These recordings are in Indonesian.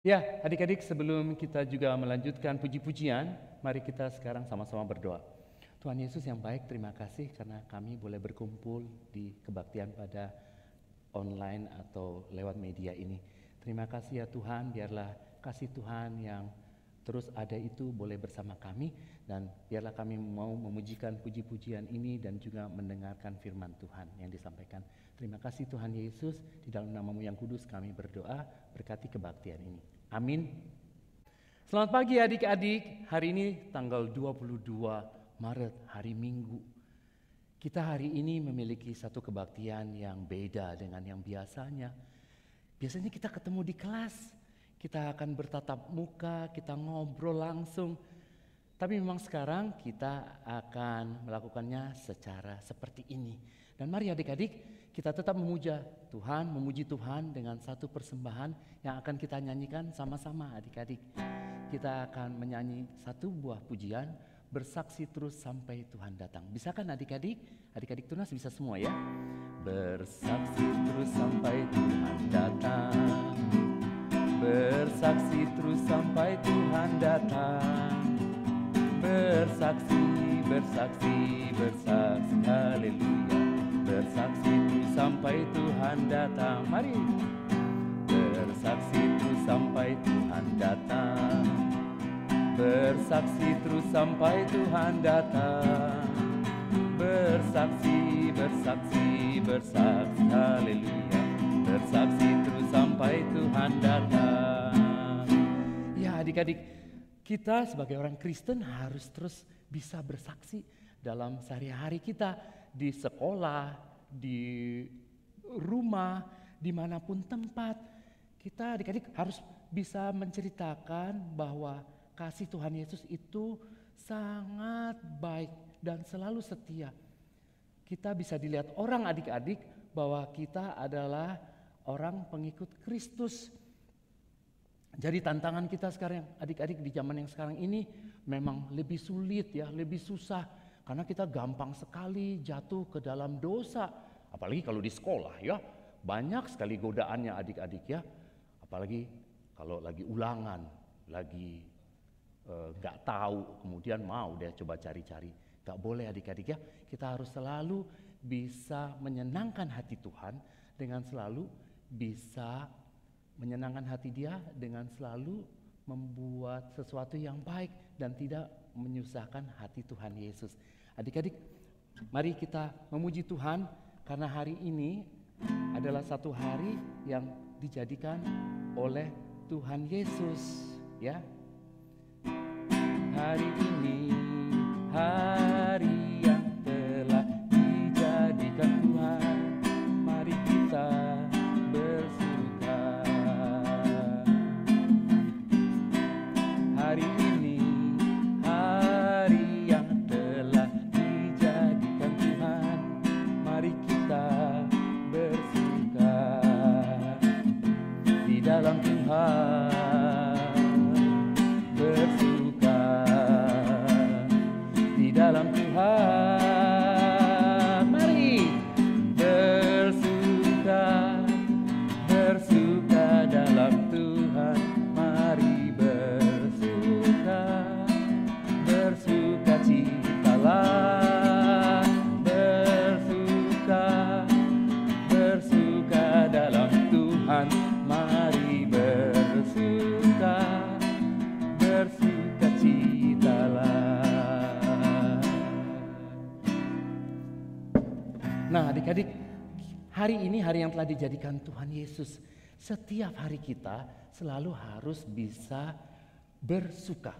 Ya, adik-adik, sebelum kita juga melanjutkan puji-pujian, mari kita sekarang sama-sama berdoa. Tuhan Yesus yang baik, terima kasih karena kami boleh berkumpul di kebaktian pada online atau lewat media ini. Terima kasih ya Tuhan, biarlah kasih Tuhan yang terus ada itu boleh bersama kami, dan biarlah kami mau memujikan puji-pujian ini dan juga mendengarkan firman Tuhan yang disampaikan. Terima kasih Tuhan Yesus, di dalam nama-Mu yang kudus kami berdoa, berkati kebaktian ini. Amin. Selamat pagi adik-adik, hari ini tanggal 22 Maret, hari Minggu. Kita hari ini memiliki satu kebaktian yang beda dengan yang biasanya. Biasanya kita ketemu di kelas, kita akan bertatap muka, kita ngobrol langsung. Tapi memang sekarang kita akan melakukannya secara seperti ini. Dan mari adik-adik, kita tetap memuji Tuhan dengan satu persembahan yang akan kita nyanyikan sama-sama adik-adik. Kita akan menyanyi satu buah pujian, bersaksi terus sampai Tuhan datang. Bisa kan adik-adik? Adik-adik Tunas bisa semua ya? Bersaksi terus sampai Tuhan datang. Bersaksi terus sampai Tuhan datang. Bersaksi, bersaksi, bersaksi, haleluya. Bersaksi terus sampai Tuhan datang. Mari. Bersaksi terus sampai Tuhan datang. Bersaksi terus sampai Tuhan datang. Bersaksi, bersaksi, bersaksi, haleluya. Bersaksi terus sampai Tuhan datang. Ya adik-adik, kita sebagai orang Kristen harus terus bisa bersaksi dalam sehari-hari kita, di sekolah, di rumah, dimanapun tempat. Kita adik-adik harus bisa menceritakan bahwa kasih Tuhan Yesus itu sangat baik dan selalu setia. Kita bisa dilihat orang adik-adik bahwa kita adalah orang pengikut Kristus. Jadi tantangan kita sekarang adik-adik di zaman yang sekarang ini memang lebih sulit ya, lebih susah. Karena kita gampang sekali jatuh ke dalam dosa. Apalagi kalau di sekolah ya, banyak sekali godaannya adik-adik ya. Apalagi kalau lagi ulangan, lagi gak tahu, kemudian mau dia coba cari-cari. Gak boleh adik-adik ya, kita harus selalu bisa menyenangkan hati Tuhan dengan selalu bisa menyenangkan hati Dia dengan selalu membuat sesuatu yang baik dan tidak menyusahkan hati Tuhan Yesus. Adik-adik, mari kita memuji Tuhan karena hari ini adalah satu hari yang dijadikan oleh Tuhan Yesus, ya. Hari ini hari yang telah dijadikan Tuhan, mari kita bersuka. Hari ini hari yang telah dijadikan Tuhan, mari kita bersuka di dalam Tuhan, bersuka di dalam Tuhan, mari bersuka, bersuka dalam Tuhan, mari bersuka, bersuka citalah, bersuka, bersuka dalam Tuhan, mari bersuka, bersuka citalah. Nah adik-adik, hari ini hari yang telah dijadikan Tuhan Yesus. Setiap hari kita selalu harus bisa bersuka.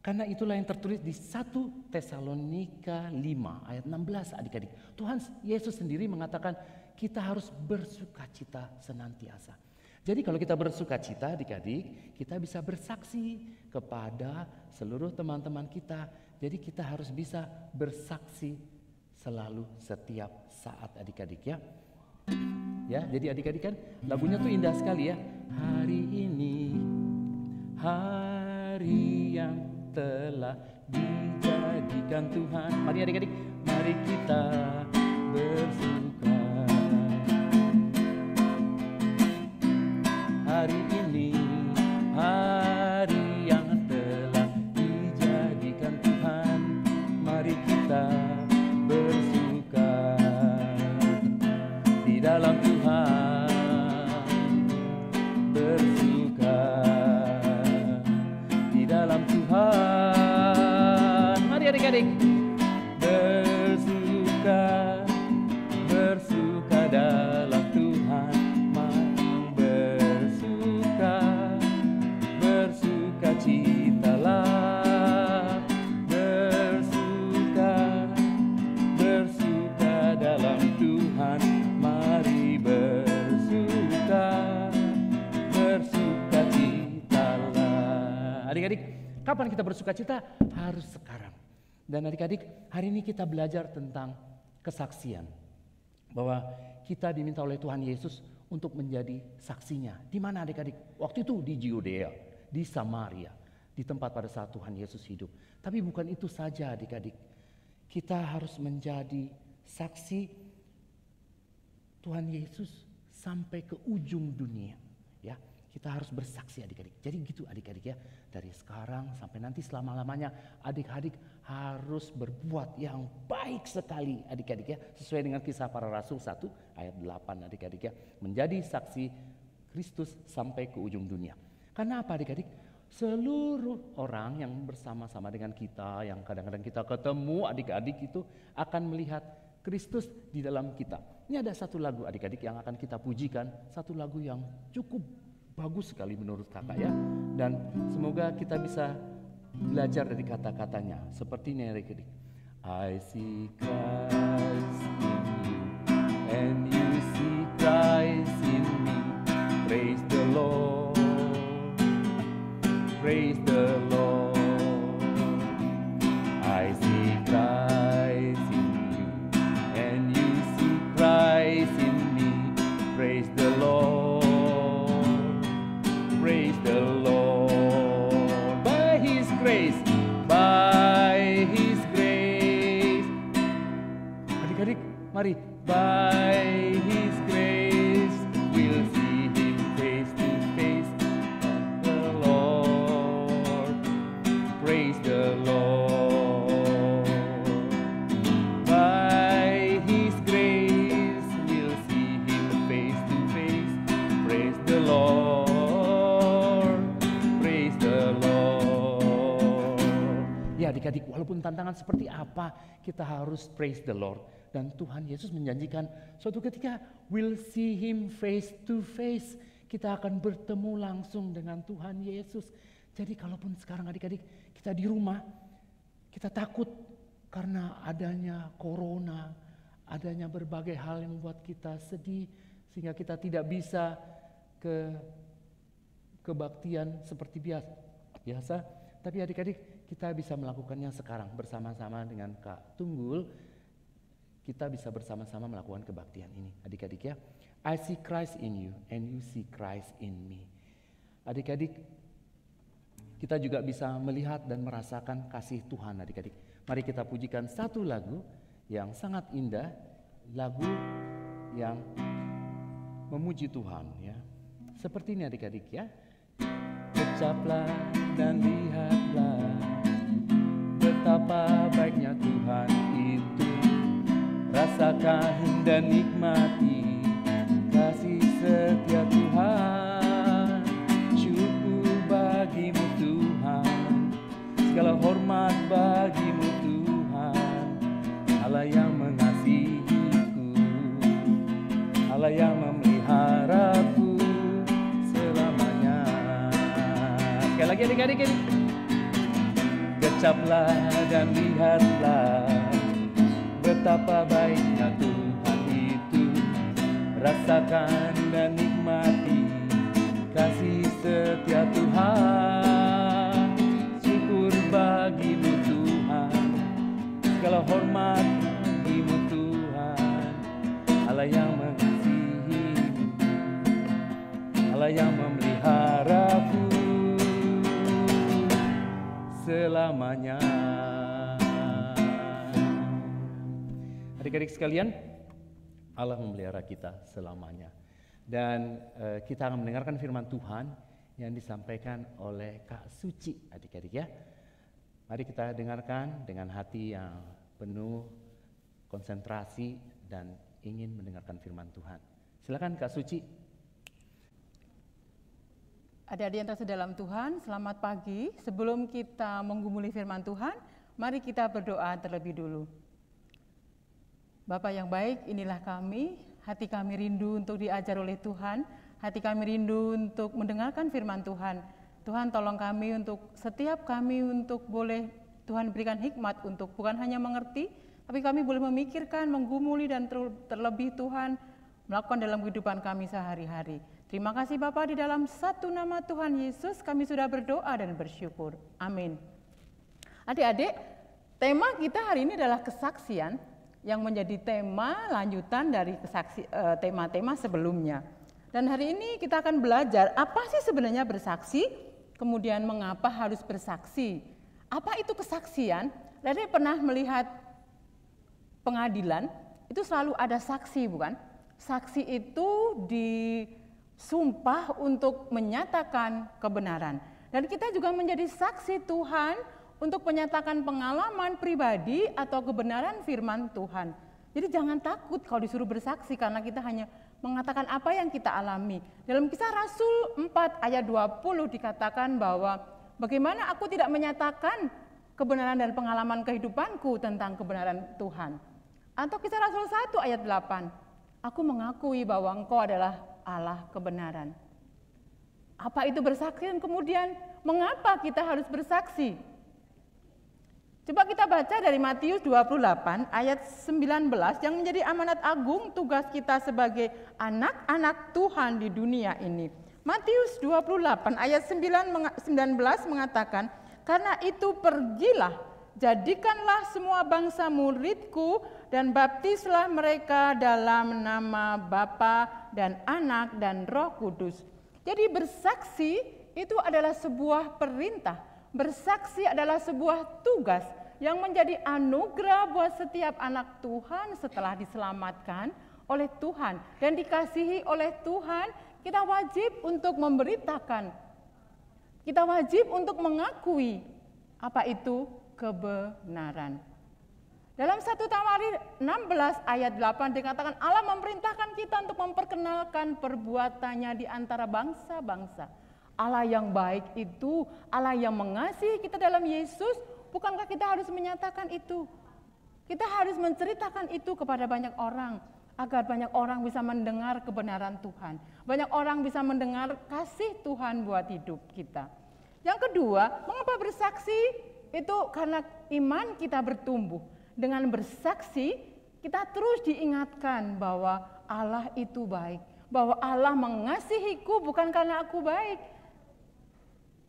Karena itulah yang tertulis di 1 Tesalonika 5 ayat 16 adik-adik. Tuhan Yesus sendiri mengatakan kita harus bersukacita senantiasa. Jadi kalau kita bersukacita adik-adik, kita bisa bersaksi kepada seluruh teman-teman kita. Jadi kita harus bisa bersaksi selalu setiap saat adik-adik ya. Ya, jadi adik-adik kan lagunya tuh indah sekali ya. Hari ini hari yang telah dijadikan Tuhan. Mari adik-adik, mari kita bersuka. Hari ini dalam Tuhan bersuka di dalam Tuhan. Mari adik-adik bersuka dalam Tuhan, bersuka citalah, bersuka dalam Tuhan, mari bersuka citalah. Adik-adik, kapan kita bersuka cita? Harus sekarang. Dan adik-adik, hari ini kita belajar tentang kesaksian. Bahwa kita diminta oleh Tuhan Yesus untuk menjadi saksinya. Di mana adik-adik? Waktu itu di Yudea, di Samaria, di tempat pada saat Tuhan Yesus hidup. Tapi bukan itu saja adik-adik. Kita harus menjadi saksi Tuhan Yesus sampai ke ujung dunia. Ya, kita harus bersaksi adik-adik. Jadi gitu adik-adik ya. Dari sekarang sampai nanti selama-lamanya adik-adik harus berbuat yang baik sekali adik-adik ya. Sesuai dengan Kisah Para Rasul 1 ayat 8 adik-adik ya. Menjadi saksi Kristus sampai ke ujung dunia. Karena apa adik-adik? Seluruh orang yang bersama-sama dengan kita, yang kadang-kadang kita ketemu adik-adik itu akan melihat Kristus di dalam kita. Ini ada satu lagu adik-adik yang akan kita pujikan. Satu lagu yang cukup bagus sekali menurut kakak ya. Dan semoga kita bisa belajar dari kata-katanya. Seperti ini adik-adik. I see Christ in you and you see Christ in me. Praise the Lord. Praise the Lord. I see Christ in you and you see Christ in me. Praise the Lord. Praise the Lord. By His grace. Adik-adik, mari. By His grace we'll see Him face to face. The Lord. Praise the Lord. By His grace we'll see Him face to face. Praise the Lord. Ya adik-adik, walaupun tantangan seperti apa, kita harus praise the Lord. Dan Tuhan Yesus menjanjikan suatu ketika we'll see Him face to face. Kita akan bertemu langsung dengan Tuhan Yesus. Jadi kalaupun sekarang adik-adik kita di rumah, kita takut karena adanya corona, adanya berbagai hal yang membuat kita sedih, sehingga kita tidak bisa ke kebaktian seperti biasa. Tapi adik-adik, kita bisa melakukannya sekarang bersama-sama dengan Kak Tunggul. Kita bisa bersama-sama melakukan kebaktian ini. Adik-adik ya. I see Christ in you and you see Christ in me. Adik-adik, kita juga bisa melihat dan merasakan kasih Tuhan adik-adik. Mari kita pujikan satu lagu yang sangat indah. Lagu yang memuji Tuhan ya. Seperti ini adik-adik ya. Kecaplah dan lihatlah betapa baiknya Tuhan itu. Rasakan dan nikmati kasih setia Tuhan. Syukur bagimu Tuhan, segala hormat bagimu Tuhan. Allah yang mengasihiku, Allah yang memeliharaku selamanya. Sekali lagi adik-adik ini. Kecaplah dan lihatlah betapa baiknya Tuhan itu. Rasakan dan nikmati kasih setia Tuhan. Syukur bagimu Tuhan, segala hormat bagimu Tuhan. Allah yang mengasihimu, Allah yang memeliharaku selamanya. Adik-adik sekalian, Allah memelihara kita selamanya. Dan kita akan mendengarkan firman Tuhan yang disampaikan oleh Kak Suci adik-adik ya. Mari kita dengarkan dengan hati yang penuh konsentrasi dan ingin mendengarkan firman Tuhan. Silakan Kak Suci. Adik-adik yang terkasih dalam Tuhan, selamat pagi. Sebelum kita menggumuli firman Tuhan, mari kita berdoa terlebih dulu. Bapa yang baik, inilah kami, hati kami rindu untuk diajar oleh Tuhan, hati kami rindu untuk mendengarkan firman Tuhan. Tuhan tolong kami untuk setiap kami untuk boleh Tuhan berikan hikmat untuk bukan hanya mengerti, tapi kami boleh memikirkan, menggumuli dan terlebih Tuhan melakukan dalam kehidupan kami sehari-hari. Terima kasih Bapa, di dalam satu nama Tuhan Yesus kami sudah berdoa dan bersyukur. Amin. Adik-adik, tema kita hari ini adalah kesaksian yang menjadi tema lanjutan dari tema-tema sebelumnya. Dan hari ini kita akan belajar apa sih sebenarnya bersaksi, kemudian mengapa harus bersaksi. Apa itu kesaksian? Adik pernah melihat pengadilan, itu selalu ada saksi, bukan? Saksi itu disumpah untuk menyatakan kebenaran. Dan kita juga menjadi saksi Tuhan untuk menyatakan pengalaman pribadi atau kebenaran firman Tuhan. Jadi jangan takut kalau disuruh bersaksi karena kita hanya mengatakan apa yang kita alami. Dalam Kisah Rasul 4 ayat 20 dikatakan bahwa bagaimana aku tidak menyatakan kebenaran dan pengalaman kehidupanku tentang kebenaran Tuhan. Atau Kisah Rasul 1 ayat 8. Aku mengakui bahwa Engkau adalah Allah kebenaran. Apa itu bersaksi dan kemudian mengapa kita harus bersaksi? Coba kita baca dari Matius 28 ayat 19 yang menjadi amanat agung tugas kita sebagai anak-anak Tuhan di dunia ini. Matius 28 ayat 19 mengatakan, karena itu pergilah, jadikanlah semua bangsa muridku dan baptislah mereka dalam nama Bapa dan Anak dan Roh Kudus. Jadi bersaksi itu adalah sebuah perintah. Bersaksi adalah sebuah tugas yang menjadi anugerah buat setiap anak Tuhan setelah diselamatkan oleh Tuhan dan dikasihi oleh Tuhan. Kita wajib untuk memberitakan, kita wajib untuk mengakui apa itu kebenaran. Dalam 1 Tawarik 16 ayat 8 dikatakan Allah memerintahkan kita untuk memperkenalkan perbuatannya di antara bangsa-bangsa. Allah yang baik itu, Allah yang mengasihi kita dalam Yesus, bukankah kita harus menyatakan itu? Kita harus menceritakan itu kepada banyak orang, agar banyak orang bisa mendengar kebenaran Tuhan. Banyak orang bisa mendengar kasih Tuhan buat hidup kita. Yang kedua, mengapa bersaksi? Itu karena iman kita bertumbuh. Dengan bersaksi, kita terus diingatkan bahwa Allah itu baik. Bahwa Allah mengasihiku bukan karena aku baik.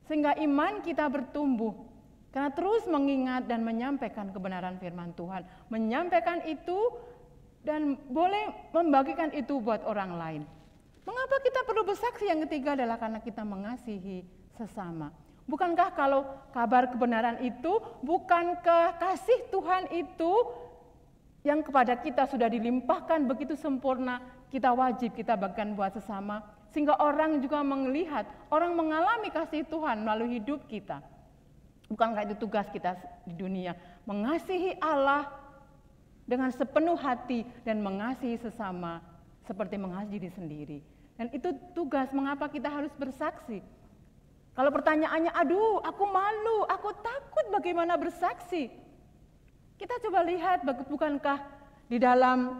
Sehingga iman kita bertumbuh. Karena terus mengingat dan menyampaikan kebenaran firman Tuhan. Menyampaikan itu dan boleh membagikan itu buat orang lain. Mengapa kita perlu bersaksi? Yang ketiga adalah karena kita mengasihi sesama. Bukankah kalau kabar kebenaran itu, bukankah kasih Tuhan itu yang kepada kita sudah dilimpahkan begitu sempurna, kita wajib kita bagikan buat sesama, sehingga orang juga melihat, orang mengalami kasih Tuhan melalui hidup kita. Bukankah itu tugas kita di dunia, mengasihi Allah dengan sepenuh hati dan mengasihi sesama seperti mengasihi diri sendiri. Dan itu tugas mengapa kita harus bersaksi. Kalau pertanyaannya, aduh aku malu, aku takut bagaimana bersaksi. Kita coba lihat, bukankah di dalam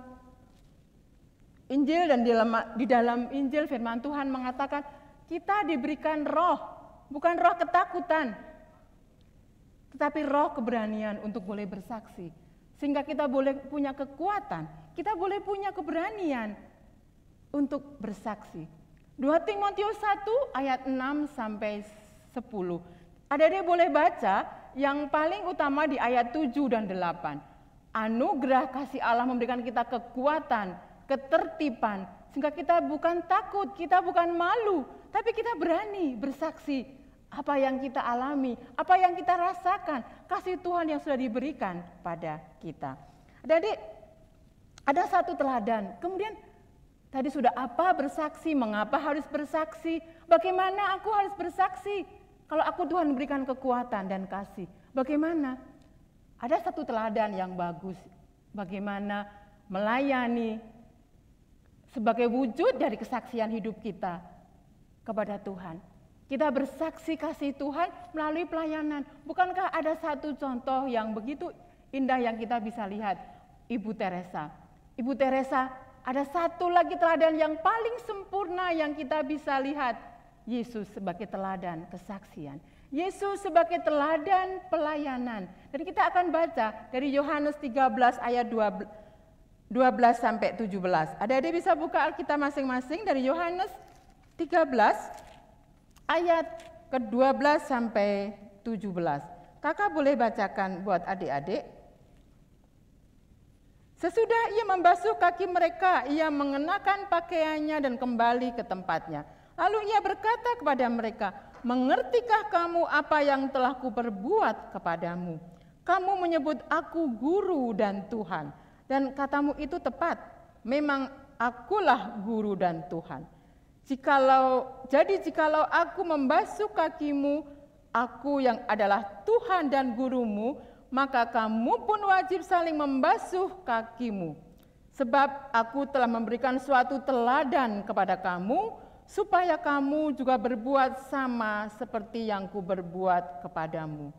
Injil dan di dalam Injil firman Tuhan mengatakan kita diberikan roh, bukan roh ketakutan, tetapi roh keberanian untuk boleh bersaksi. Sehingga kita boleh punya kekuatan, kita boleh punya keberanian untuk bersaksi. 2 Timotius 1 ayat 6 sampai 10. Adik-adik boleh baca yang paling utama di ayat 7 dan 8. Anugerah kasih Allah memberikan kita kekuatan, ketertiban, sehingga kita bukan takut, kita bukan malu, tapi kita berani bersaksi apa yang kita alami, apa yang kita rasakan, kasih Tuhan yang sudah diberikan pada kita. Adik-adik, ada satu teladan, kemudian tadi sudah apa bersaksi, mengapa harus bersaksi, bagaimana aku harus bersaksi, kalau aku Tuhan berikan kekuatan dan kasih, bagaimana? Ada satu teladan yang bagus, bagaimana melayani sebagai wujud dari kesaksian hidup kita kepada Tuhan. Kita bersaksi kasih Tuhan melalui pelayanan. Bukankah ada satu contoh yang begitu indah yang kita bisa lihat? Ibu Teresa. Ibu Teresa, ada satu lagi teladan yang paling sempurna yang kita bisa lihat. Yesus sebagai teladan kesaksian. Yesus sebagai teladan pelayanan. Dan kita akan baca dari Yohanes 13 ayat 12 sampai 17. Adik-adik bisa buka Alkitab masing-masing dari Yohanes 13 ayat ke-12 sampai 17. Kakak boleh bacakan buat adik-adik. Sesudah ia membasuh kaki mereka, ia mengenakan pakaiannya dan kembali ke tempatnya. Lalu ia berkata kepada mereka, "Mengertikah kamu apa yang telah kuperbuat kepadamu? Kamu menyebut aku guru dan Tuhan, dan katamu itu tepat. Memang akulah guru dan Tuhan. Jikalau aku membasuh kakimu, aku yang adalah Tuhan dan gurumu, maka kamu pun wajib saling membasuh kakimu. Sebab aku telah memberikan suatu teladan kepada kamu, supaya kamu juga berbuat sama seperti yang kuberbuat kepadamu.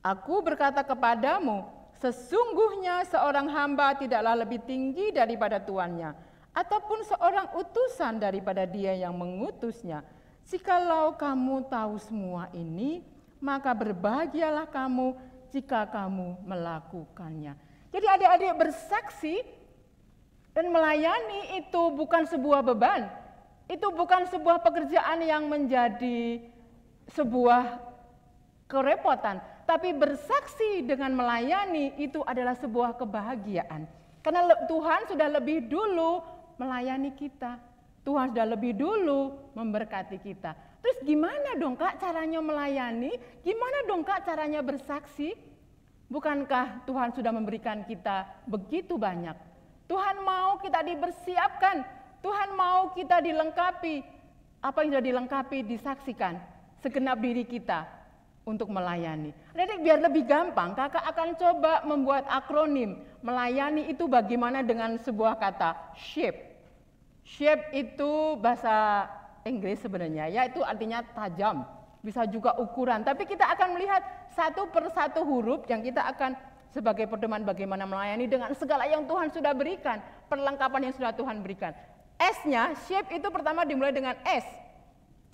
Aku berkata kepadamu, sesungguhnya seorang hamba tidaklah lebih tinggi daripada tuannya, ataupun seorang utusan daripada dia yang mengutusnya. Jikalau kamu tahu semua ini, maka berbahagialah kamu jika kamu melakukannya." Jadi adik-adik, bersaksi dan melayani itu bukan sebuah beban. Itu bukan sebuah pekerjaan yang menjadi sebuah kerepotan. Tapi bersaksi dengan melayani itu adalah sebuah kebahagiaan. Karena Tuhan sudah lebih dulu melayani kita. Tuhan sudah lebih dulu memberkati kita. Terus gimana dong Kak caranya melayani? Gimana dong Kak caranya bersaksi? Bukankah Tuhan sudah memberikan kita begitu banyak? Tuhan mau kita dipersiapkan. Tuhan mau kita dilengkapi. Apa yang sudah dilengkapi disaksikan segenap diri kita untuk melayani. Jadi biar lebih gampang, kakak akan coba membuat akronim. Melayani itu bagaimana dengan sebuah kata shape. Shape itu bahasa Inggris sebenarnya, yaitu artinya tajam. Bisa juga ukuran, tapi kita akan melihat satu persatu huruf yang kita akan sebagai pedoman bagaimana melayani dengan segala yang Tuhan sudah berikan, perlengkapan yang sudah Tuhan berikan. S-nya, shape itu pertama dimulai dengan S.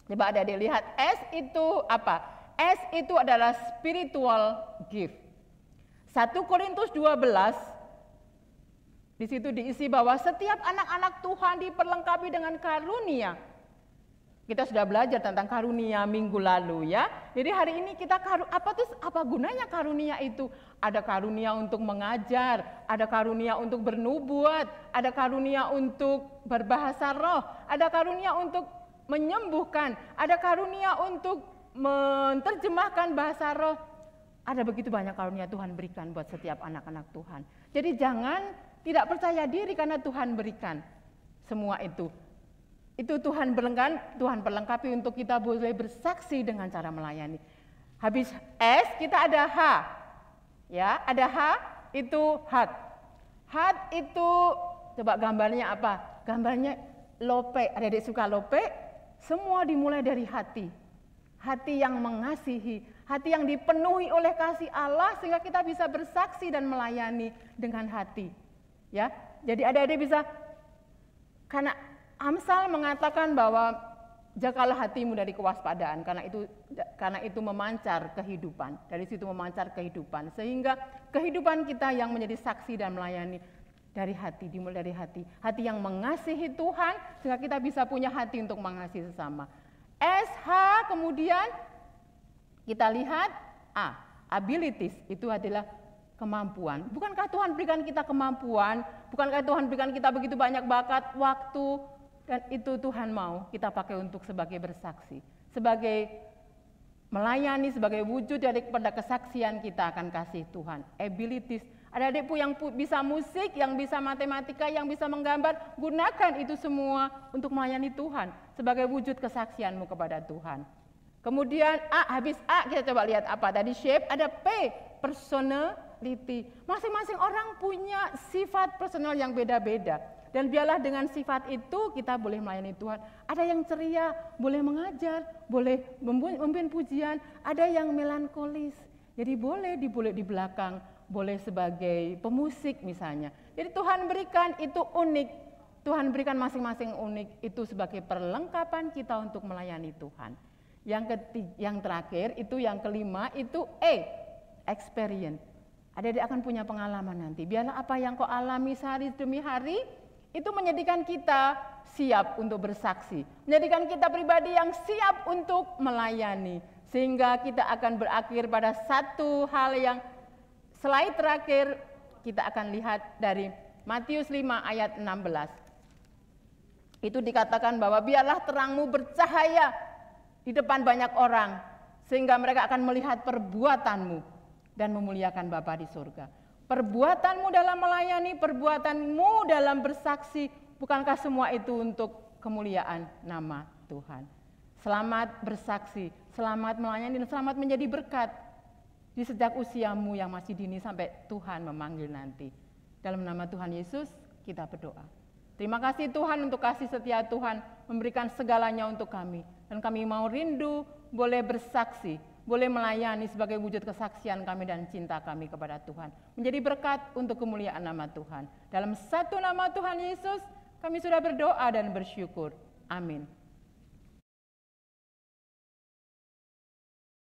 Coba ada dilihat, S itu apa? S itu adalah spiritual gift. 1 Korintus 12, di situ diisi bahwa setiap anak-anak Tuhan diperlengkapi dengan karunia. Kita sudah belajar tentang karunia minggu lalu ya. Jadi hari ini kita apa gunanya karunia itu? Ada karunia untuk mengajar, ada karunia untuk bernubuat, ada karunia untuk berbahasa roh, ada karunia untuk menyembuhkan, ada karunia untuk menerjemahkan bahasa roh. Ada begitu banyak karunia Tuhan berikan buat setiap anak-anak Tuhan. Jadi jangan tidak percaya diri karena Tuhan berikan semua itu. Itu Tuhan perlengkapi untuk kita boleh bersaksi dengan cara melayani. Habis S kita ada H. Ya, ada H itu heart. Heart itu coba gambarnya apa? Gambarnya lope. Adik-adik suka lope? Semua dimulai dari hati. Hati yang mengasihi, hati yang dipenuhi oleh kasih Allah sehingga kita bisa bersaksi dan melayani dengan hati. Ya, jadi adik-adik bisa, karena Amsal mengatakan bahwa jagalah hatimu dari kewaspadaan, karena itu memancar kehidupan. Dari situ memancar kehidupan, sehingga kehidupan kita yang menjadi saksi dan melayani dari hati, dimulai dari hati. Hati yang mengasihi Tuhan sehingga kita bisa punya hati untuk mengasihi sesama. SH kemudian kita lihat A, abilities, itu adalah kemampuan. Bukankah Tuhan berikan kita kemampuan? Bukankah Tuhan berikan kita begitu banyak bakat, waktu? Dan itu Tuhan mau kita pakai untuk sebagai bersaksi. Sebagai melayani, sebagai wujud dari kepada kesaksian kita akan kasih Tuhan. Abilities. Ada adikku yang bisa musik, yang bisa matematika, yang bisa menggambar. Gunakan itu semua untuk melayani Tuhan. Sebagai wujud kesaksianmu kepada Tuhan. Kemudian A, habis A kita coba lihat apa. Tadi shape, ada P, personality. Masing-masing orang punya sifat personal yang beda-beda. Dan biarlah dengan sifat itu kita boleh melayani Tuhan. Ada yang ceria, boleh mengajar, boleh memimpin pujian, ada yang melankolis. Jadi boleh di belakang, boleh sebagai pemusik misalnya. Jadi Tuhan berikan itu unik. Tuhan berikan masing-masing unik itu sebagai perlengkapan kita untuk melayani Tuhan. Yang terakhir itu yang kelima itu experience. Adik-adik akan punya pengalaman nanti. Biarlah apa yang kau alami sehari demi hari itu menjadikan kita siap untuk bersaksi. Menjadikan kita pribadi yang siap untuk melayani. Sehingga kita akan berakhir pada satu hal yang slide terakhir kita akan lihat dari Matius 5 ayat 16. Itu dikatakan bahwa biarlah terangmu bercahaya di depan banyak orang. Sehingga mereka akan melihat perbuatanmu dan memuliakan Bapa di surga. Perbuatanmu dalam melayani, perbuatanmu dalam bersaksi, bukankah semua itu untuk kemuliaan nama Tuhan? Selamat bersaksi, selamat melayani, dan selamat menjadi berkat di sejak usiamu yang masih dini sampai Tuhan memanggil nanti. Dalam nama Tuhan Yesus kita berdoa. Terima kasih Tuhan untuk kasih setia Tuhan memberikan segalanya untuk kami. Dan kami mau rindu boleh bersaksi, boleh melayani sebagai wujud kesaksian kami dan cinta kami kepada Tuhan. Menjadi berkat untuk kemuliaan nama Tuhan. Dalam satu nama Tuhan Yesus, kami sudah berdoa dan bersyukur. Amin.